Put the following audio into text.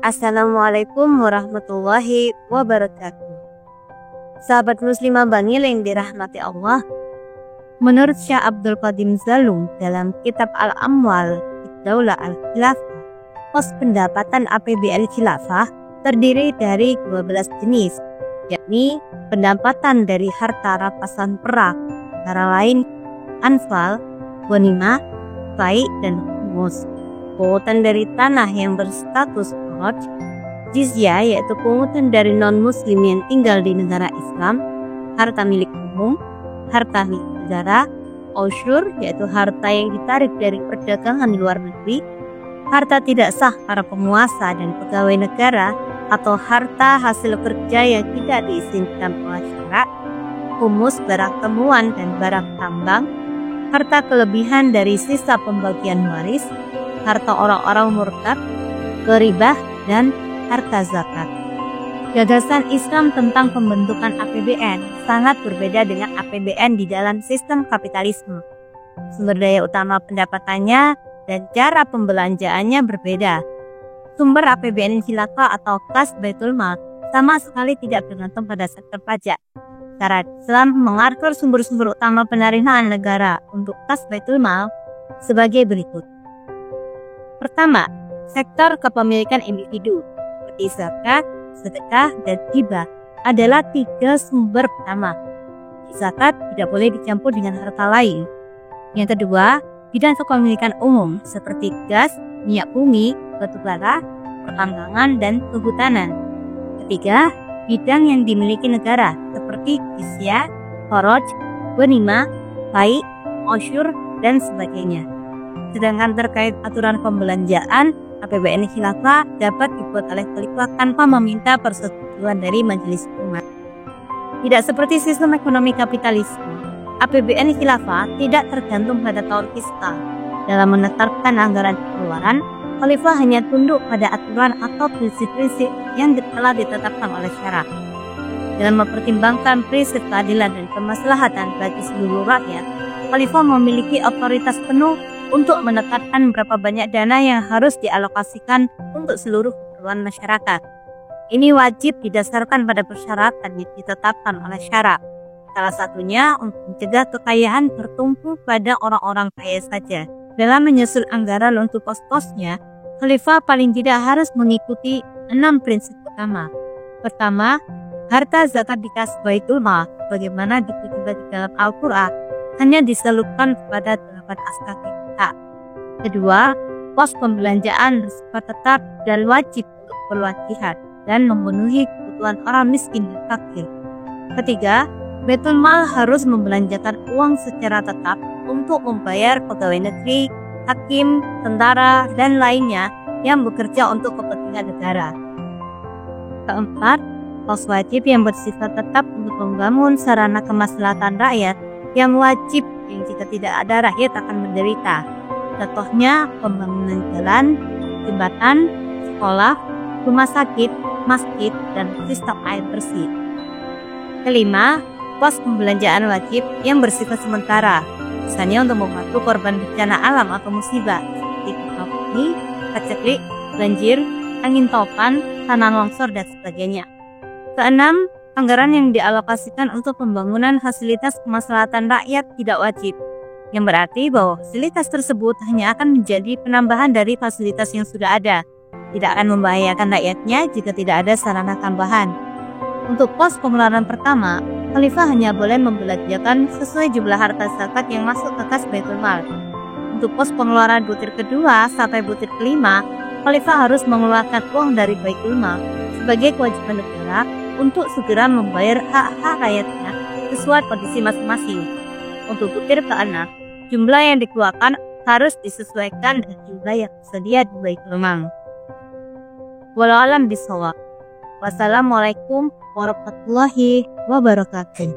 Assalamualaikum warahmatullahi wabarakatuh. Sahabat muslimah Bangil yang dirahmati Allah, menurut Syekh Abdul Qadim Zalum dalam kitab Al-Amwal Daulah Al-Khilafah, pos pendapatan APBN Khilafah terdiri dari 12 jenis, yakni pendapatan dari harta rampasan perang, antara lain anfal, ghanimah, fai, dan humus. Pungutan dari tanah yang berstatus faraj, jizyah yaitu pungutan dari non-muslim yang tinggal di negara Islam, harta milik umum, harta milik negara, usyur yaitu harta yang ditarik dari perdagangan luar negeri, harta tidak sah para penguasa dan pegawai negara atau harta hasil kerja yang tidak diizinkan oleh syarak, humus barang temuan dan barang tambang, harta kelebihan dari sisa pembagian waris, harta orang-orang murtad, ribah, dan harta zakat. Gagasan Islam tentang pembentukan APBN sangat berbeda dengan APBN di dalam sistem kapitalisme. Sumber daya utama pendapatannya dan cara pembelanjaannya berbeda. Sumber APBN Khilafah atau kas Baitul Mal sama sekali tidak bergantung pada sektor pajak. Syariat Islam mengatur sumber-sumber utama penerimaan negara untuk kas Baitul Mal sebagai berikut. Pertama, sektor kepemilikan individu seperti zakat, sedekah, dan hibah adalah 3 sumber pertama. Zakat tidak boleh dicampur dengan harta lain. Yang kedua, bidang kepemilikan umum seperti gas, minyak bumi, batu bara, pertambangan, dan kehutanan. Ketiga, bidang yang dimiliki negara seperti jizyah, faraj, ghanimah, fai, usyur, dan sebagainya. Sedangkan terkait aturan pembelanjaan, APBN Khilafah dapat dibuat oleh Khalifah tanpa meminta persetujuan dari Majelis Umat. Tidak seperti sistem ekonomi kapitalisme, APBN Khilafah tidak tergantung pada tahun fiskal. Dalam menetapkan anggaran pengeluaran, Khalifah hanya tunduk pada aturan atau prinsip-prinsip yang telah ditetapkan oleh syarak. Dalam mempertimbangkan prinsip keadilan dan kemaslahatan bagi seluruh rakyat, Khalifah memiliki otoritas penuh untuk menetapkan berapa banyak dana yang harus dialokasikan untuk seluruh keperluan masyarakat. Ini wajib didasarkan pada persyaratan yang ditetapkan oleh syarak. Salah satunya untuk mencegah kekayaan bertumpu pada orang-orang kaya saja. Dalam menyusun anggaran untuk pos-posnya, Khalifah paling tidak harus mengikuti 6 prinsip utama. Pertama, harta zakat di kas Baitul Mal, bagaimana dikutip di dalam Al-Quran, hanya disalurkan kepada 8 askar. Kedua, pos pembelanjaan bersifat tetap dan wajib untuk keperluan jihad dan memenuhi kebutuhan orang miskin dan fakir. Ketiga, Baitul Mal harus membelanjakan uang secara tetap untuk membayar pegawai negeri, hakim, tentara, dan lainnya yang bekerja untuk kepentingan negara. Keempat, pos wajib yang bersifat tetap untuk membangun sarana kemaslahatan rakyat yang wajib yang jika tidak ada rakyat akan menderita. Contohnya pembangunan jalan, jembatan, sekolah, rumah sakit, masjid, dan sistem air bersih. Kelima, pos pembelanjaan wajib yang bersifat sementara, misalnya untuk membantu korban bencana alam atau musibah seperti gempa bumi, paceklik, banjir, angin topan, tanah longsor, dan sebagainya. Keenam, anggaran yang dialokasikan untuk pembangunan fasilitas kemaslahatan rakyat tidak wajib, yang berarti bahwa fasilitas tersebut hanya akan menjadi penambahan dari fasilitas yang sudah ada, tidak akan membahayakan rakyatnya jika tidak ada sarana tambahan. Untuk pos pengeluaran pertama, Khalifah hanya boleh membelanjakan sesuai jumlah harta zakat yang masuk ke kas Baitul Mal. Untuk pos pengeluaran butir kedua sampai butir kelima, Khalifah harus mengeluarkan uang dari Baitul Mal sebagai kewajiban negara untuk segera membayar hak-hak rakyatnya sesuai kondisi masing-masing. Untuk butir keenam, jumlah yang dikeluarkan harus disesuaikan dengan jumlah yang tersedia di Baitul Mal. Wallahu a'lam bishawab. Wassalamualaikum warahmatullahi wabarakatuh.